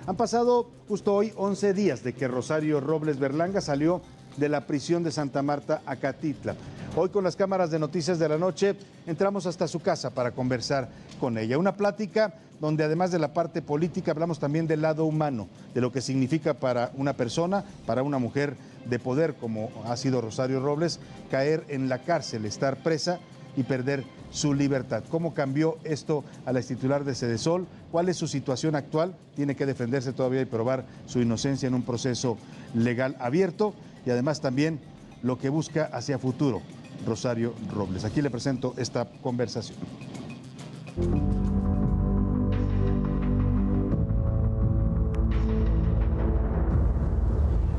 Han pasado justo hoy 11 días de que Rosario Robles Berlanga salió de la prisión de Santa Marta, Acatitla. Hoy con las cámaras de Noticias de la Noche entramos hasta su casa para conversar con ella. Una plática donde además de la parte política hablamos también del lado humano, de lo que significa para una persona, para una mujer de poder como ha sido Rosario Robles, caer en la cárcel, estar presa y perder su libertad. ¿Cómo cambió esto a la extitular de Sedesol? ¿Cuál es su situación actual? Tiene que defenderse todavía y probar su inocencia en un proceso legal abierto y además también lo que busca hacia futuro Rosario Robles. Aquí le presento esta conversación.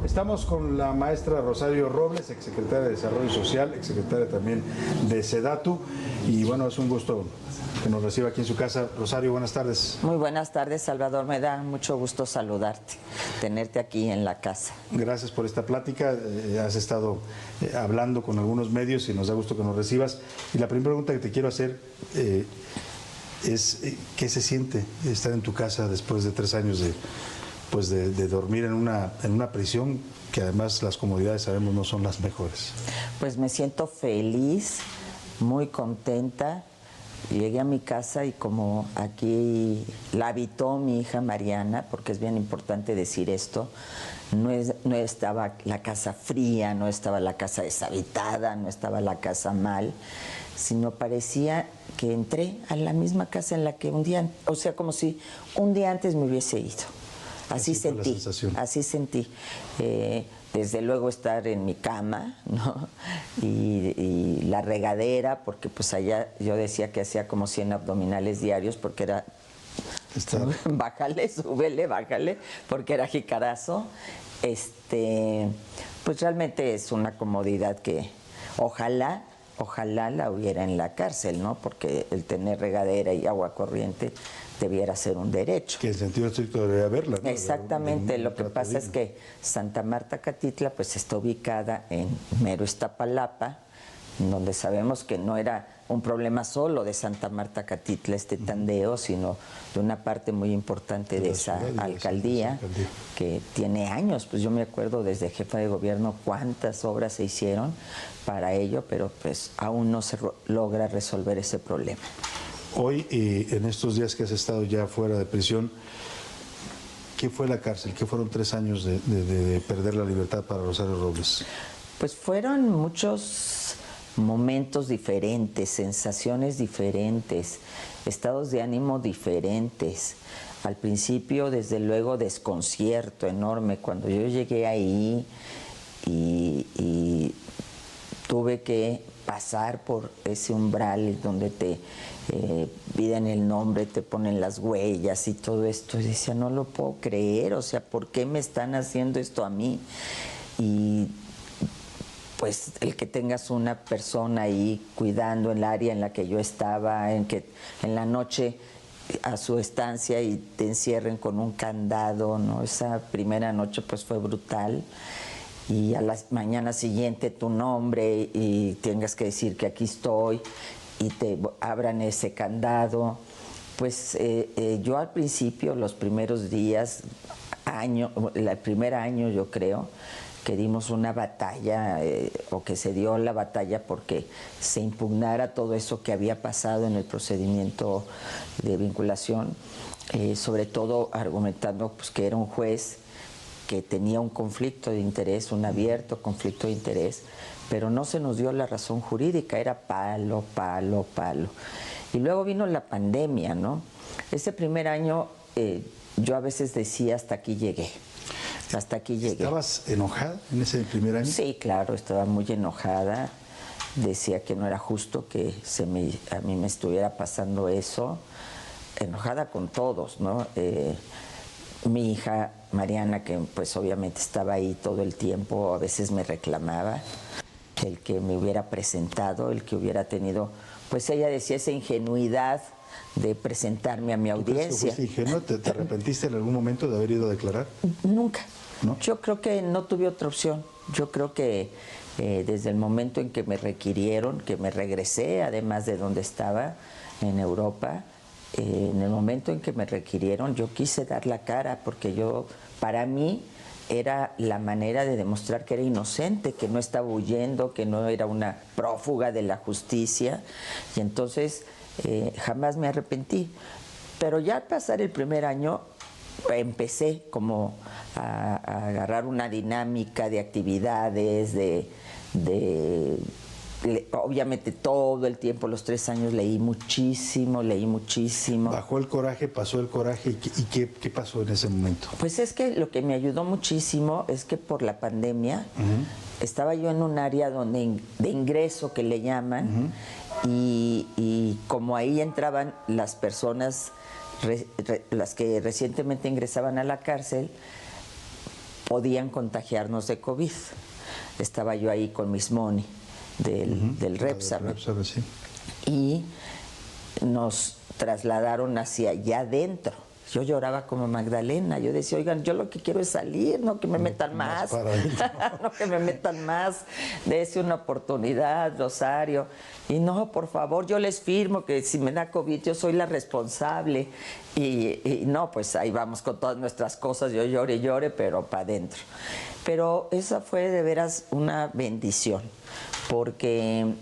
Estamos con la maestra Rosario Robles, exsecretaria de Desarrollo Social, exsecretaria también de SEDATU. Y bueno, es un gusto que nos reciba aquí en su casa. Rosario, buenas tardes. Muy buenas tardes, Salvador. Me da mucho gusto saludarte, tenerte aquí en la casa. Gracias por esta plática. Has estado hablando con algunos medios y nos da gusto que nos recibas. Y la primera pregunta que te quiero hacer es ¿qué se siente estar en tu casa después de 3 años de dormir en una prisión que además las comodidades sabemos no son las mejores? Pues me siento feliz, muy contenta. Llegué a mi casa y como aquí la habitó mi hija Mariana, porque es bien importante decir esto, no estaba la casa fría, no estaba la casa deshabitada, no estaba la casa mal, sino parecía que entré a la misma casa en la que un día, o sea, como si un día antes me hubiese ido. Así sentí, así sentí. Desde luego estar en mi cama, ¿no? Y la regadera, porque pues allá yo decía que hacía como 100 abdominales diarios, porque era... Bájale, súbele, bájale, porque era jicarazo. Pues realmente es una comodidad que ojalá la hubiera en la cárcel, ¿no? Porque el tener regadera y agua corriente debiera ser un derecho. Que en sentido estricto debería haberla, ¿no? Exactamente, lo que pasa es que Santa Marta, Acatitla, pues está ubicada en mero Iztapalapa, donde sabemos que no era un problema solo de Santa Marta, Acatitla, este tandeo, sino de una parte muy importante de esa alcaldía, que tiene años. Pues yo me acuerdo desde jefa de gobierno cuántas obras se hicieron para ello, pero pues aún no se logra resolver ese problema. Hoy, en estos días que has estado ya fuera de prisión, ¿qué fue la cárcel? ¿Qué fueron 3 años de perder la libertad para Rosario Robles? Pues fueron muchos momentos diferentes, sensaciones diferentes, estados de ánimo diferentes. Al principio, desde luego, desconcierto enorme. Cuando yo llegué ahí y tuve que pasar por ese umbral donde te piden el nombre, te ponen las huellas y todo esto, y decía, no lo puedo creer, o sea, ¿por qué me están haciendo esto a mí? Y pues el que tengas una persona ahí cuidando el área en la que yo estaba, en la noche a su estancia y te encierren con un candado, ¿no? Esa primera noche pues fue brutal. Y a la mañana siguiente tu nombre y tengas que decir que aquí estoy y te abran ese candado. Pues yo al principio, los primeros días, el primer año yo creo, que dimos una batalla o que se dio la batalla porque se impugnara todo eso que había pasado en el procedimiento de vinculación, sobre todo argumentando pues, que era un juez que tenía un conflicto de interés, un abierto conflicto de interés, pero no se nos dio la razón jurídica, era palo. Y luego vino la pandemia, ¿no? Ese primer año yo a veces decía, hasta aquí llegué. ¿Estabas enojada en ese primer año? Sí, claro, estaba muy enojada. Decía que no era justo que a mí me estuviera pasando eso. Enojada con todos, ¿no? Mi hija Mariana, que pues obviamente estaba ahí todo el tiempo, a veces me reclamaba el que me hubiera presentado, el que hubiera tenido, pues ella decía esa ingenuidad de presentarme a mi audiencia. ¿Fuiste ingenua? ¿Te arrepentiste en algún momento de haber ido a declarar? Nunca. ¿No? Yo creo que no tuve otra opción. Yo creo que desde el momento en que me requirieron, que me regresé, además de donde estaba, en Europa, en el momento en que me requirieron, yo quise dar la cara, porque para mí, era la manera de demostrar que era inocente, que no estaba huyendo, que no era una prófuga de la justicia, y entonces jamás me arrepentí. Pero ya al pasar el primer año empecé como a agarrar una dinámica de actividades, obviamente todo el tiempo, los 3 años leí muchísimo. Bajó el coraje, pasó el coraje, ¿y qué pasó en ese momento? Pues es que lo que me ayudó muchísimo es que por la pandemia estaba yo en un área de ingreso que le llaman, y como ahí entraban las personas, las que recientemente ingresaban a la cárcel, podían contagiarnos de COVID. Estaba yo ahí con Miss Moni del Repsamen, sí. y nos trasladaron hacia allá adentro. Yo lloraba como Magdalena, yo decía, oigan, yo lo que quiero es salir, no que me metan más, no que me metan más, dése una oportunidad, Rosario, y no, por favor, yo les firmo que si me da COVID yo soy la responsable, y no, pues ahí vamos con todas nuestras cosas, yo llore, pero para adentro. Pero esa fue de veras una bendición, porque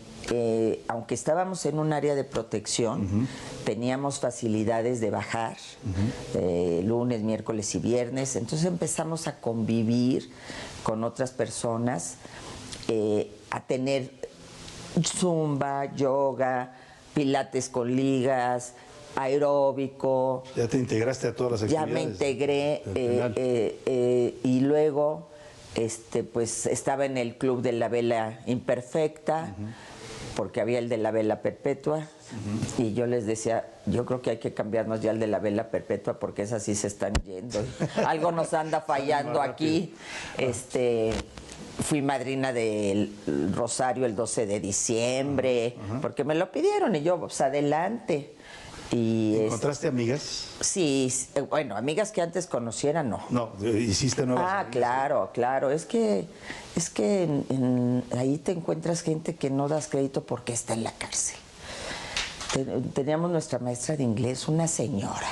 aunque estábamos en un área de protección, teníamos facilidades de bajar lunes, miércoles y viernes, entonces empezamos a convivir con otras personas, a tener zumba, yoga, pilates con ligas, aeróbico. Ya te integraste a todas las actividades. Ya me integré, y luego pues estaba en el club de la vela imperfecta, porque había el de la vela perpetua, y yo les decía, yo creo que hay que cambiarnos ya el de la vela perpetua, porque esas sí se están yendo, algo nos anda fallando aquí. Fui madrina del Rosario el 12 de diciembre, porque me lo pidieron, y yo, pues adelante. ¿Encontraste amigas? Sí, bueno, amigas que antes conociera, no. No, hiciste nuevas amigas. Claro, es que ahí te encuentras gente que no das crédito porque está en la cárcel. Teníamos nuestra maestra de inglés, una señora.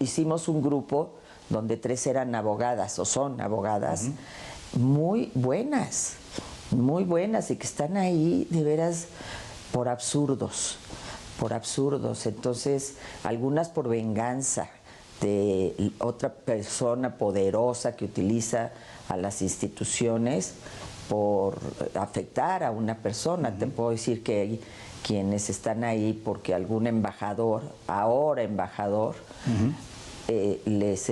Hicimos un grupo donde 3 eran abogadas, o son abogadas, muy buenas, y que están ahí de veras por absurdos. Entonces, algunas por venganza de otra persona poderosa que utiliza a las instituciones por afectar a una persona. Te puedo decir que hay quienes están ahí porque algún embajador, les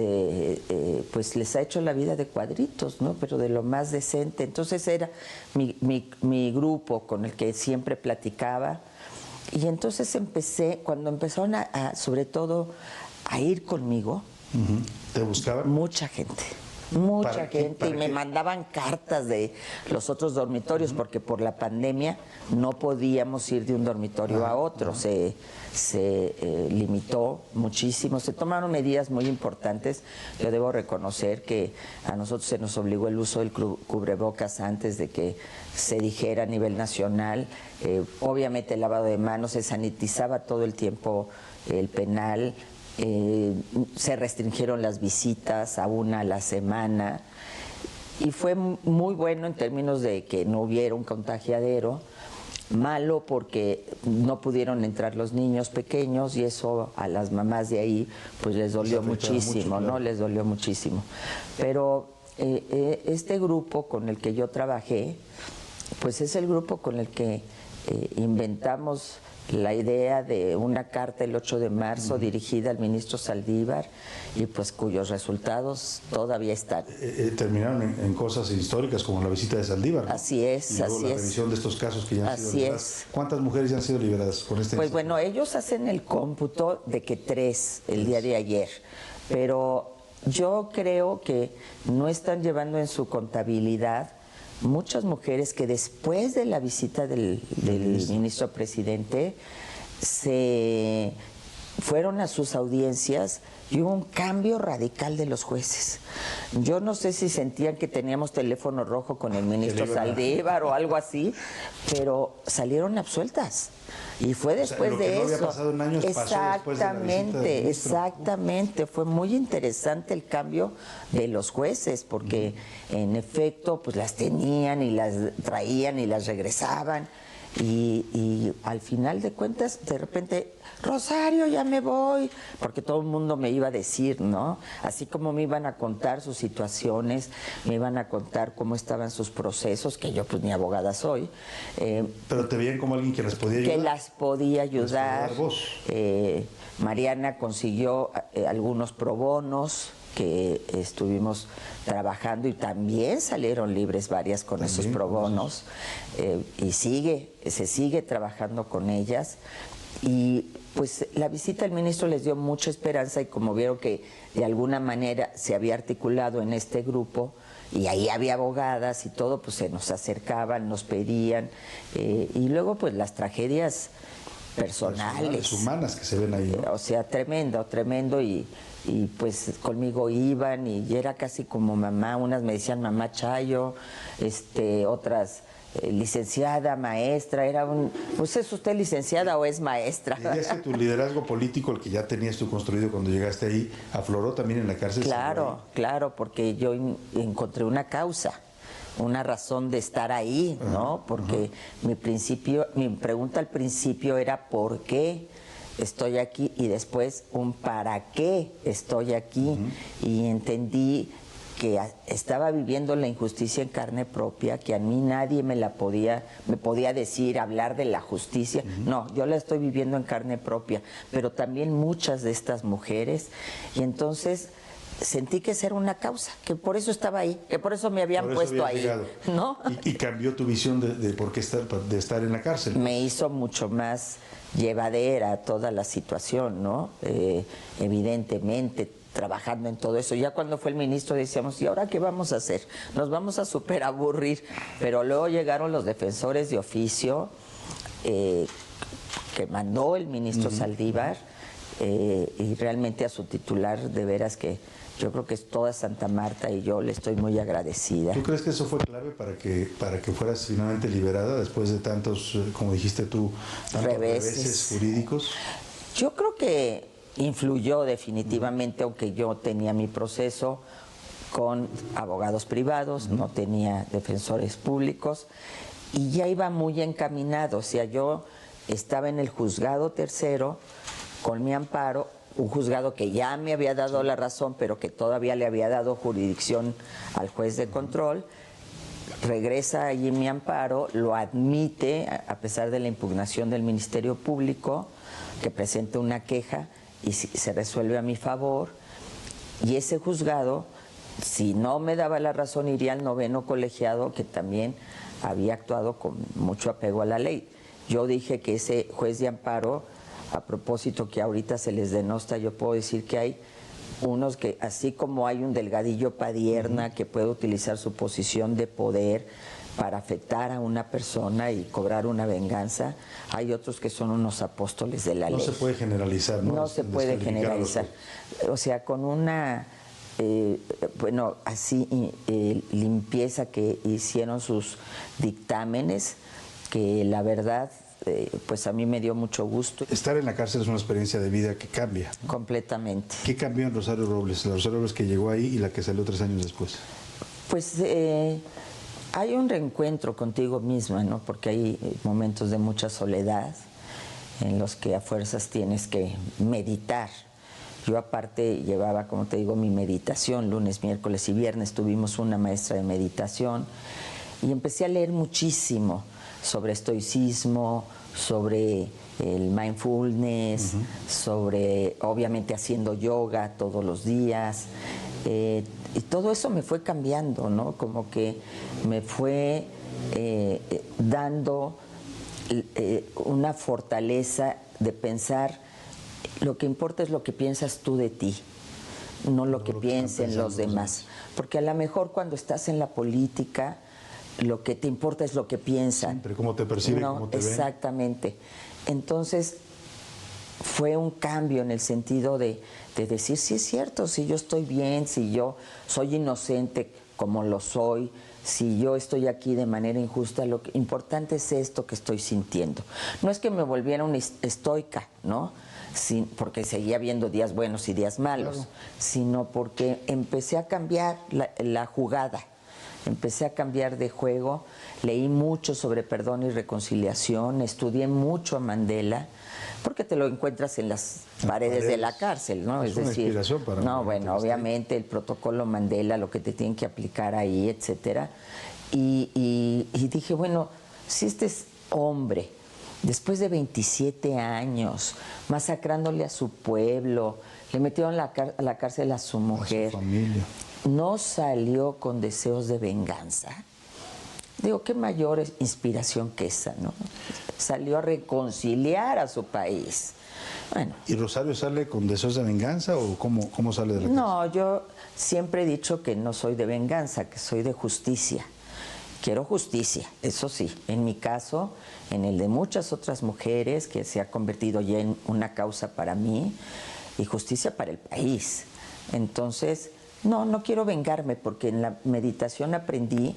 ha hecho la vida de cuadritos, ¿no? Pero de lo más decente. Entonces era mi grupo con el que siempre platicaba, y entonces cuando empezaron sobre todo a ir conmigo, ¿te buscaban? Mucha gente, y me mandaban cartas de los otros dormitorios, porque por la pandemia no podíamos ir de un dormitorio a otro, se limitó muchísimo, se tomaron medidas muy importantes. Yo debo reconocer que a nosotros se nos obligó el uso del cubrebocas antes de que se dijera a nivel nacional, obviamente el lavado de manos, se sanitizaba todo el tiempo el penal. Se restringieron las visitas a 1 a la semana, y fue muy bueno en términos de que no hubiera un contagiadero. Malo porque no pudieron entrar los niños pequeños, y eso a las mamás de ahí pues les dolió muchísimo, ¿no? Les dolió muchísimo. Pero este grupo con el que yo trabajé, pues es el grupo con el que inventamos la idea de una carta el 8 de marzo dirigida al ministro Saldívar, y pues cuyos resultados todavía están. Terminaron en cosas históricas como la visita de Saldívar, ¿no? Así es, y luego la revisión de estos casos que ya han sido liberados. ¿Cuántas mujeres ya han sido liberadas con este? Pues bueno, ellos hacen el cómputo de que 3 el día de ayer, pero yo creo que no están llevando en su contabilidad muchas mujeres que después de la visita del ministro presidente se fueron a sus audiencias y hubo un cambio radical de los jueces. Yo no sé si sentían que teníamos teléfono rojo con el ministro Saldívar o algo así, pero salieron absueltas. Y fue después de eso. Había pasado en años, exactamente, exactamente. Fue muy interesante el cambio de los jueces, porque en efecto, pues las tenían y las traían y las regresaban. Y al final de cuentas, de repente, Rosario, ya me voy, porque todo el mundo me iba a decir, ¿no? Así como me iban a contar sus situaciones, me iban a contar cómo estaban sus procesos, que yo pues ni abogada soy. Pero te veían como alguien que las podía ayudar. Que las podía ayudar. Dar voz. Mariana consiguió algunos pro bonos que estuvimos trabajando y también salieron libres varias con esos pro bonos, y se sigue trabajando con ellas. Y pues la visita del ministro les dio mucha esperanza, y como vieron que de alguna manera se había articulado en este grupo y ahí había abogadas y todo, pues se nos acercaban, nos pedían, y luego pues las tragedias personales humanas que se ven ahí, ¿no? O sea, tremendo, y pues conmigo iban y era casi como mamá. Unas me decían mamá Chayo, otras licenciada, maestra. Era pues ¿es usted licenciada o es maestra? ¿Dirías que tu liderazgo político, el que ya tenías tú construido cuando llegaste ahí, afloró también en la cárcel? Claro, porque yo encontré una causa, una razón de estar ahí, ¿no? Porque mi pregunta al principio era ¿por qué estoy aquí? Y después un ¿para qué estoy aquí? Y entendí que estaba viviendo la injusticia en carne propia, que a mí nadie me podía decir, hablar de la justicia. No, yo la estoy viviendo en carne propia, pero también muchas de estas mujeres. Y entonces sentí que esa era una causa, que por eso estaba ahí, que por eso me habían puesto ahí, ¿no? Y cambió tu visión de por qué estar en la cárcel. Me hizo mucho más llevadera toda la situación, ¿no? Evidentemente, trabajando en todo eso. Ya cuando fue el ministro decíamos, ¿y ahora qué vamos a hacer? Nos vamos a súper aburrir. Pero luego llegaron los defensores de oficio que mandó el ministro Saldívar, y realmente a su titular, de veras que yo creo que es toda Santa Marta, y yo le estoy muy agradecida. ¿Tú crees que eso fue clave para que fueras finalmente liberada después de tantos, como dijiste tú, tantos reveses jurídicos? Yo creo que influyó definitivamente, aunque yo tenía mi proceso con abogados privados, no tenía defensores públicos, y ya iba muy encaminado. O sea, yo estaba en el juzgado tercero con mi amparo, un juzgado que ya me había dado la razón, pero que todavía le había dado jurisdicción al juez de control. Regresa allí mi amparo, lo admite a pesar de la impugnación del Ministerio Público, que presenta una queja y se resuelve a mi favor. Y ese juzgado, si no me daba la razón, iría al 9º colegiado, que también había actuado con mucho apego a la ley. Yo dije que ese juez de amparo, a propósito que ahorita se les denosta, yo puedo decir que hay unos que, así como hay un Delgadillo Padierna que puede utilizar su posición de poder para afectar a una persona y cobrar una venganza, hay otros que son unos apóstoles de la ley. No se puede generalizar, ¿no? No se puede generalizar. O sea, con una, limpieza que hicieron sus dictámenes, que la verdad, pues a mí me dio mucho gusto. Estar en la cárcel es una experiencia de vida que cambia. Completamente. ¿Qué cambió en Rosario Robles? La Rosario Robles que llegó ahí y la que salió 3 años después. Pues hay un reencuentro contigo misma, ¿no? Porque hay momentos de mucha soledad en los que a fuerzas tienes que meditar. Yo aparte llevaba, como te digo, mi meditación, lunes, miércoles y viernes tuvimos una maestra de meditación, y empecé a leer muchísimo sobre estoicismo, sobre el mindfulness, sobre, obviamente, haciendo yoga todos los días. Y todo eso me fue cambiando, ¿no? Como que me fue dando una fortaleza de pensar, lo que importa es lo que piensas tú de ti, no lo que piensen los demás. Porque a lo mejor cuando estás en la política, lo que te importa es lo que piensan. Siempre, cómo te perciben, cómo te ven. Exactamente. Entonces, fue un cambio en el sentido de decir, sí es cierto, si yo estoy bien, si yo soy inocente como lo soy, si yo estoy aquí de manera injusta, lo que importante es esto que estoy sintiendo. No es que me volviera una estoica, ¿no? Porque seguía viendo días buenos y días malos, claro, sino porque empecé a cambiar la jugada, empecé a cambiar de juego, leí mucho sobre perdón y reconciliación, estudié mucho a Mandela, porque te lo encuentras en las paredes de la cárcel, ¿no? Es una decir, inspiración para no, bueno, obviamente el protocolo Mandela, lo que te tienen que aplicar ahí, etcétera. Y dije, bueno, si este es hombre, después de 27 años, masacrándole a su pueblo, le metieron a la cárcel a su mujer, a su familia, no salió con deseos de venganza. Digo, qué mayor inspiración que esa, ¿no? Salió a reconciliar a su país. Bueno. ¿Y Rosario sale con deseos de venganza o cómo sale de la cárcel? No, yo siempre he dicho que no soy de venganza, que soy de justicia. Quiero justicia, eso sí, en mi caso, en el de muchas otras mujeres, que se ha convertido ya en una causa para mí, y justicia para el país. Entonces, no quiero vengarme, porque en la meditación aprendí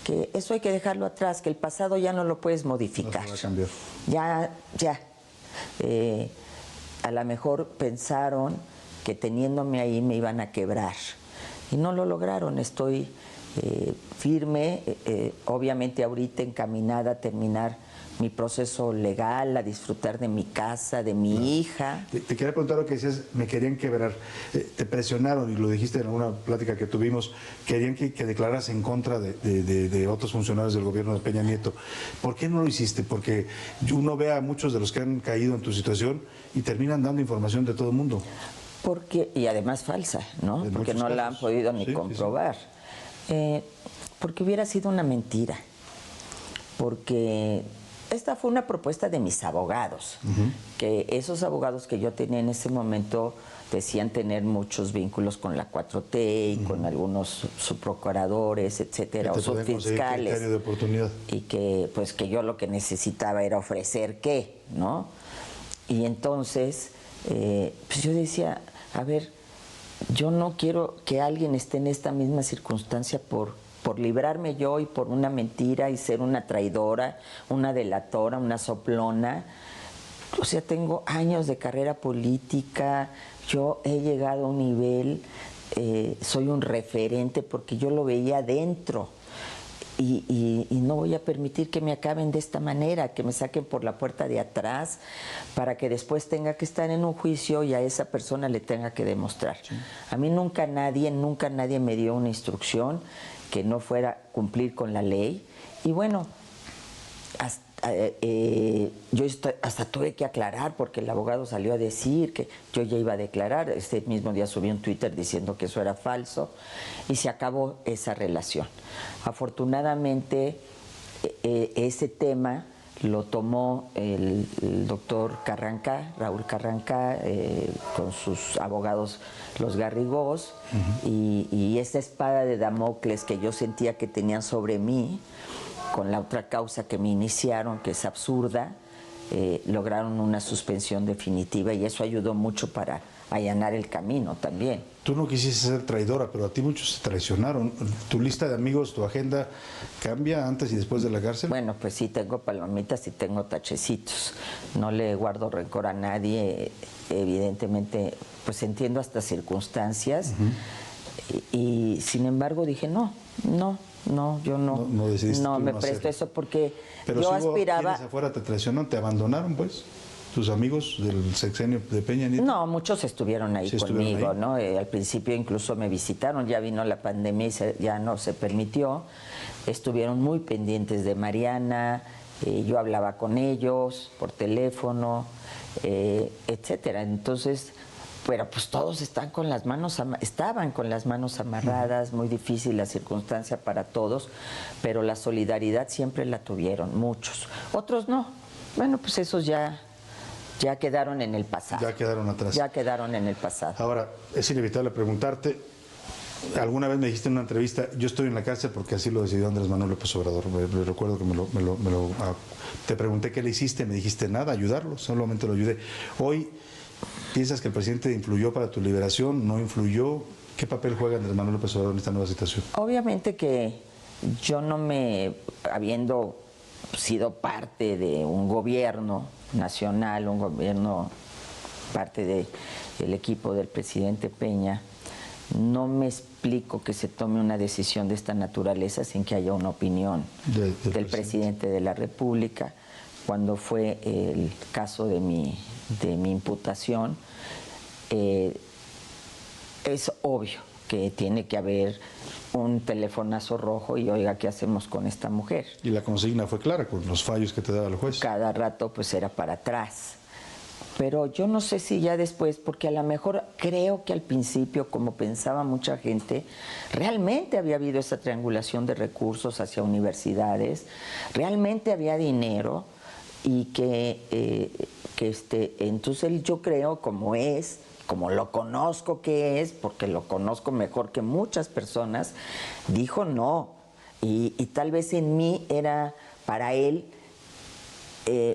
que eso hay que dejarlo atrás, que el pasado ya no lo puedes modificar. No se va a cambiar. Ya. A lo mejor pensaron que teniéndome ahí me iban a quebrar, y no lo lograron. Estoy firme, obviamente ahorita encaminada a terminar mi proceso legal, a disfrutar de mi casa, de mi hija. Te quería preguntar lo que decías, me querían quebrar. Te presionaron, y lo dijiste en una plática que tuvimos, querían que declararas en contra de otros funcionarios del gobierno de Peña Nieto. ¿Por qué no lo hiciste? Porque uno ve a muchos de los que han caído en tu situación y terminan dando información de todo el mundo. Y además falsa, ¿no? Porque no la han podido ni comprobar. Porque hubiera sido una mentira. Porque esta fue una propuesta de mis abogados, que esos abogados que yo tenía en ese momento decían tener muchos vínculos con la 4T y con algunos subprocuradores, etcétera, o subfiscales. De oportunidad. Y que pues que yo lo que necesitaba era ofrecer qué, ¿no? Y entonces pues yo decía, a ver, yo no quiero que alguien esté en esta misma circunstancia por librarme yo y por una mentira y ser una traidora, una delatora, una soplona. O sea, tengo años de carrera política, yo he llegado a un nivel, soy un referente porque yo lo veía adentro. Y no voy a permitir que me acaben de esta manera, que me saquen por la puerta de atrás para que después tenga que estar en un juicio y a esa persona le tenga que demostrar. Sí. A mí nunca nadie me dio una instrucción que no fuera cumplir con la ley. Y bueno, yo hasta tuve que aclarar, porque el abogado salió a decir que yo ya iba a declarar. Este mismo día subí un Twitter diciendo que eso era falso y se acabó esa relación. Afortunadamente, ese tema lo tomó el doctor Carranca, Raúl Carranca, con sus abogados, los Garrigós, y esa espada de Damocles que yo sentía que tenían sobre mí, con la otra causa que me iniciaron, que es absurda, lograron una suspensión definitiva, y eso ayudó mucho para allanar el camino también. Tú no quisiste ser traidora, pero a ti muchos se traicionaron. ¿Tu lista de amigos, tu agenda cambia antes y después de la cárcel? Bueno, pues sí, tengo palomitas y tengo tachecitos. No le guardo rencor a nadie, evidentemente, pues entiendo hasta circunstancias. Y sin embargo dije, no, yo no me presto eso, porque pero yo si aspiraba. ¿Quiénes afuera te traicionaron, te abandonaron, pues? ¿Tus amigos del sexenio de Peña Nieto? No, muchos estuvieron ahí conmigo, ¿no? Al principio incluso me visitaron, ya vino la pandemia y ya no se permitió. Estuvieron muy pendientes de Mariana, yo hablaba con ellos por teléfono, etcétera. Entonces, pero pues todos estaban con las manos amarradas, muy difícil la circunstancia para todos, pero la solidaridad siempre la tuvieron, muchos. Otros no. Bueno, pues esos ya quedaron en el pasado. Ya quedaron atrás. Ya quedaron en el pasado. Ahora, es inevitable preguntarte, alguna vez me dijiste en una entrevista, yo estoy en la cárcel porque así lo decidió Andrés Manuel López Obrador. Me recuerdo que te pregunté qué le hiciste, me dijiste nada, ayudarlo, solamente lo ayudé. Hoy ¿Piensas que el presidente influyó para tu liberación? ¿No influyó? ¿Qué papel juega Andrés Manuel López Obrador en esta nueva situación? Obviamente que yo no me, habiendo sido parte de un gobierno nacional, un gobierno, parte del equipo del presidente Peña, no me explico que se tome una decisión de esta naturaleza sin que haya una opinión del presidente de la República. Cuando fue el caso de mi imputación, es obvio que tiene que haber un telefonazo rojo y oiga, ¿qué hacemos con esta mujer? Y la consigna fue clara con los fallos que te daba el juez. Cada rato pues era para atrás. Pero yo no sé si ya después, porque a lo mejor creo que al principio, como pensaba mucha gente, realmente había habido esa triangulación de recursos hacia universidades, realmente había dinero y entonces yo creo como lo conozco que es, porque lo conozco mejor que muchas personas, dijo no. Y tal vez en mí era para él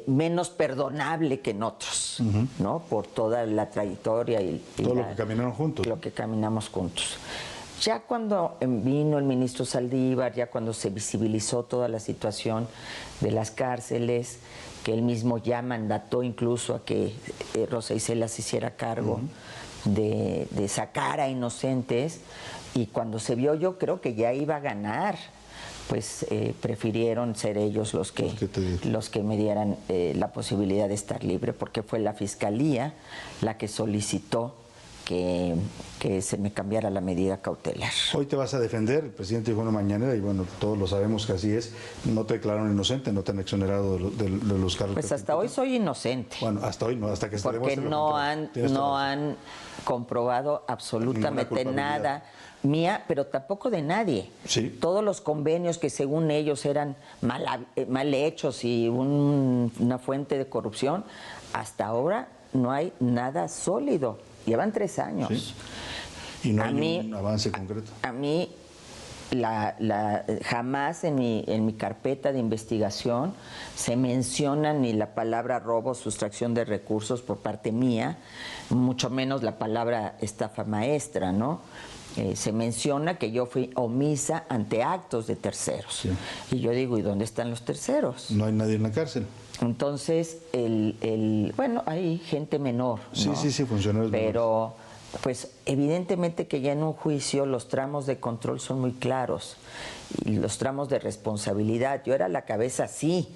menos perdonable que en otros, ¿no? Por toda la trayectoria y todo lo que caminaron juntos. Lo que caminamos juntos. Ya cuando vino el ministro Saldívar, ya cuando se visibilizó toda la situación de las cárceles, que él mismo ya mandató incluso a que Rosa Isela se hiciera cargo de sacar a inocentes, y cuando se vio, yo creo que ya iba a ganar, pues prefirieron ser ellos los que me dieran la posibilidad de estar libre, porque fue la Fiscalía la que solicitó que se me cambiara la medida cautelar. Hoy te vas a defender, el presidente dijo una mañanera, y bueno, todos lo sabemos que así es, no te declararon inocente, no te han exonerado de los cargos. Pues hasta hoy soy inocente. Bueno, hasta hoy no, hasta que se demuestre lo contrario. Porque no han comprobado absolutamente nada mía, pero tampoco de nadie. Sí. Todos los convenios que según ellos eran mal hechos y una fuente de corrupción, hasta ahora no hay nada sólido. Llevan 3 años. Sí. Y no hay un avance concreto. A mí jamás en mi carpeta de investigación se menciona ni la palabra robo, sustracción de recursos por parte mía, mucho menos la palabra estafa maestra, ¿no? Se menciona que yo fui omisa ante actos de terceros. Sí. Y yo digo, ¿y dónde están los terceros? No hay nadie en la cárcel. Entonces, bueno, hay gente menor, ¿no? Sí, funcionarios pero, pues, evidentemente que ya en un juicio los tramos de control son muy claros y los tramos de responsabilidad. Yo era la cabeza, sí,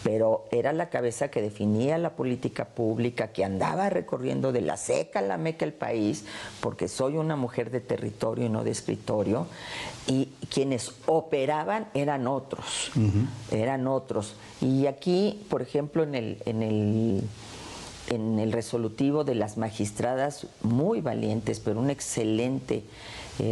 pero era la cabeza que definía la política pública, que andaba recorriendo de la seca a la meca el país, porque soy una mujer de territorio y no de escritorio, y quienes operaban eran otros, eran otros. Y aquí, por ejemplo, en el resolutivo de las magistradas, muy valientes, pero un excelente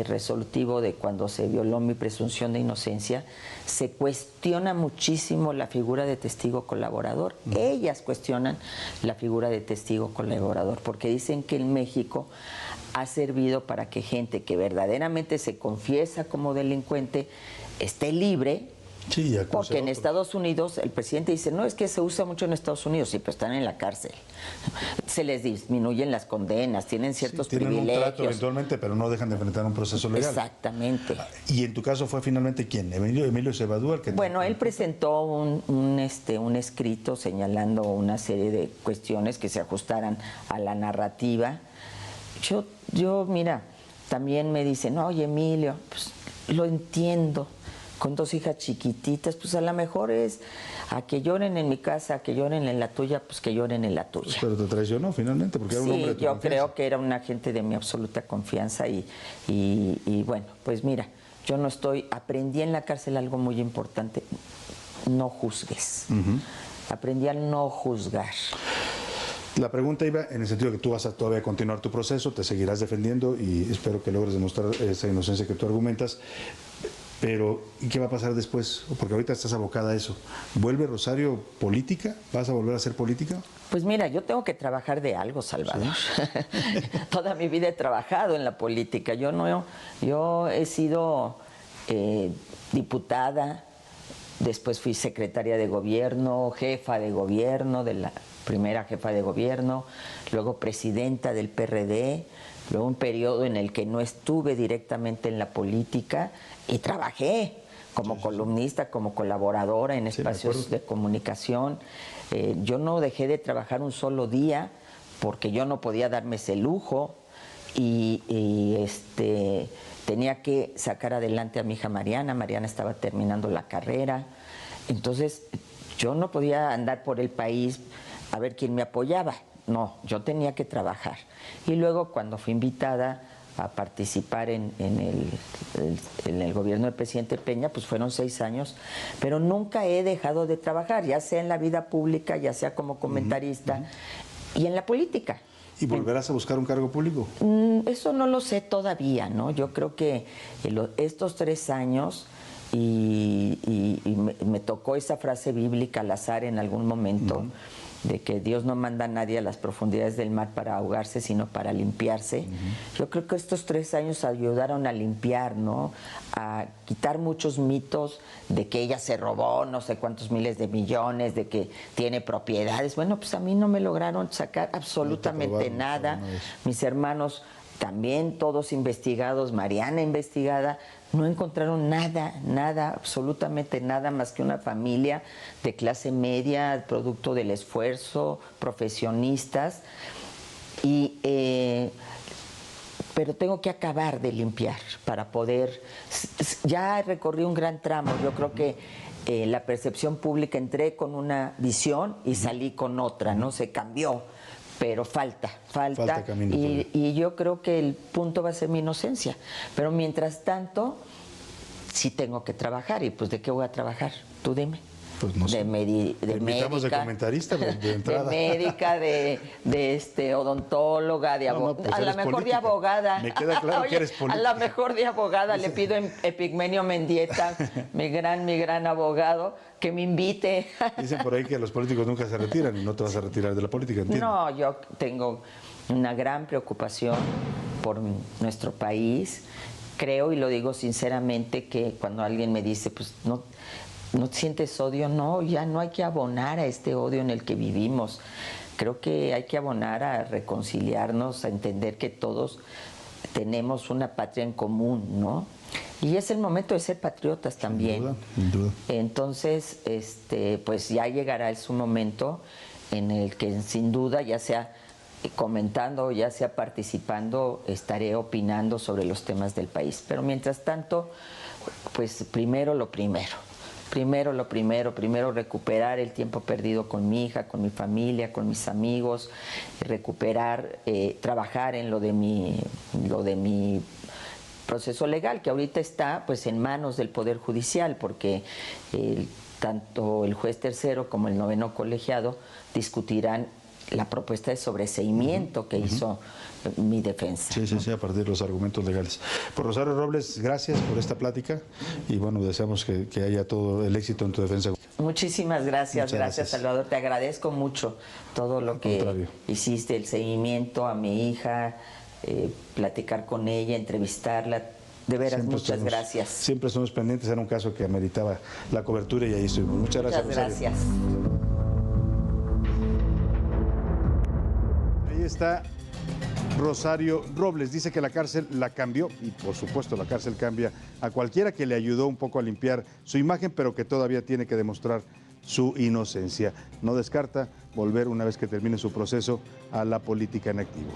resolutivo de cuando se violó mi presunción de inocencia, se cuestiona muchísimo la figura de testigo colaborador. Ellas cuestionan la figura de testigo colaborador, porque dicen que en México ha servido para que gente que verdaderamente se confiesa como delincuente esté libre. Sí, porque en Estados Unidos el presidente dice, no, es que se usa mucho en Estados Unidos, sí, pero están en la cárcel. Se les disminuyen las condenas, tienen ciertos privilegios. Tienen un trato eventualmente, pero no dejan de enfrentar un proceso legal. Exactamente. ¿Y en tu caso fue finalmente quién? ¿Emilio Cebadú? Bueno, él presentó un escrito señalando una serie de cuestiones que se ajustaran a la narrativa. Yo mira, también me dicen, oye, Emilio, pues lo entiendo. Con 2 hijas chiquititas, pues a lo mejor es a que lloren en mi casa, a que lloren en la tuya, pues que lloren en la tuya. Pero te traicionó finalmente, porque era un hombre de tu yo confianza. creo que era un agente de mi absoluta confianza y bueno, pues mira, yo no aprendí en la cárcel algo muy importante, no juzgues. Aprendí a no juzgar. La pregunta iba en el sentido de que tú vas a todavía continuar tu proceso, te seguirás defendiendo y espero que logres demostrar esa inocencia que tú argumentas. Pero, ¿y qué va a pasar después? Porque ahorita estás abocada a eso. ¿Vuelve Rosario política? ¿Vas a volver a ser política? Pues mira, yo tengo que trabajar de algo, Salvador. ¿Sí? Toda mi vida he trabajado en la política. Yo he sido diputada, después fui secretaria de gobierno, jefa de gobierno de la primera jefa de gobierno, luego presidenta del PRD, luego un periodo en el que no estuve directamente en la política y trabajé como columnista, como colaboradora en espacios de comunicación. Yo no dejé de trabajar un solo día porque yo no podía darme ese lujo y tenía que sacar adelante a mi hija Mariana. Mariana estaba terminando la carrera, entonces yo no podía andar por el país a ver quién me apoyaba. No, yo tenía que trabajar. Y luego cuando fui invitada a participar en el gobierno del presidente Peña, pues fueron 6 años, pero nunca he dejado de trabajar, ya sea en la vida pública, ya sea como comentarista y en la política. ¿Y volverás a buscar un cargo público? Eso no lo sé todavía, ¿no? Yo creo que estos 3 años, y me tocó esa frase bíblica al azar en algún momento, de que Dios no manda a nadie a las profundidades del mar para ahogarse, sino para limpiarse. Yo creo que estos 3 años ayudaron a limpiar, ¿no? A quitar muchos mitos de que ella se robó no sé cuántos miles de millones, de que tiene propiedades. Bueno, pues a mí no me lograron sacar absolutamente nada. Mis hermanos también, todos investigados, Mariana investigada, no encontraron nada, absolutamente nada más que una familia de clase media, producto del esfuerzo, profesionistas, pero tengo que acabar de limpiar para poder. Ya recorrí un gran tramo, yo creo que la percepción pública, entré con una visión y salí con otra, ¿no? Se cambió. Pero falta camino, y yo creo que el punto va a ser mi inocencia. Pero mientras tanto, sí tengo que trabajar. ¿Y pues de qué voy a trabajar? Tú dime. Pues no sé. De médica, de comentarista de entrada. De médica, de odontóloga, de abogada. Pues a lo mejor política. De abogada. Me queda claro que eres política. A lo mejor de abogada le pido a Epigmenio Mendieta, mi gran abogado, que me invite. Dicen por ahí que los políticos nunca se retiran y no te vas a retirar de la política, ¿entiendes? No, yo tengo una gran preocupación por nuestro país. Creo, y lo digo sinceramente, que cuando alguien me dice, pues no sientes odio, no, ya no hay que abonar a este odio en el que vivimos. Creo que hay que abonar a reconciliarnos, a entender que todos tenemos una patria en común, ¿no? Y es el momento de ser patriotas también. Sin duda. Entonces, pues ya llegará su momento en el que sin duda, ya sea comentando, ya sea participando, estaré opinando sobre los temas del país. Pero mientras tanto, pues primero lo primero. Primero recuperar el tiempo perdido con mi hija, con mi familia, con mis amigos, recuperar, trabajar en lo de mi proceso legal, que ahorita está pues en manos del Poder Judicial, porque tanto el juez tercero como el noveno colegiado discutirán la propuesta de sobreseimiento que hizo mi defensa. Sí, a partir de los argumentos legales. Pues Rosario Robles, gracias por esta plática y bueno, deseamos que haya todo el éxito en tu defensa. Muchísimas gracias, gracias Salvador, te agradezco mucho todo lo que hiciste, el seguimiento a mi hija, platicar con ella, entrevistarla. De veras, muchas gracias. Siempre estamos pendientes, era un caso que ameritaba la cobertura y ahí estuvimos. Muchas gracias, Rosario. Gracias. Ahí está Rosario Robles. Dice que la cárcel la cambió y por supuesto la cárcel cambia a cualquiera, que le ayudó un poco a limpiar su imagen, pero que todavía tiene que demostrar su inocencia. No descarta volver, una vez que termine su proceso, a la política en activo.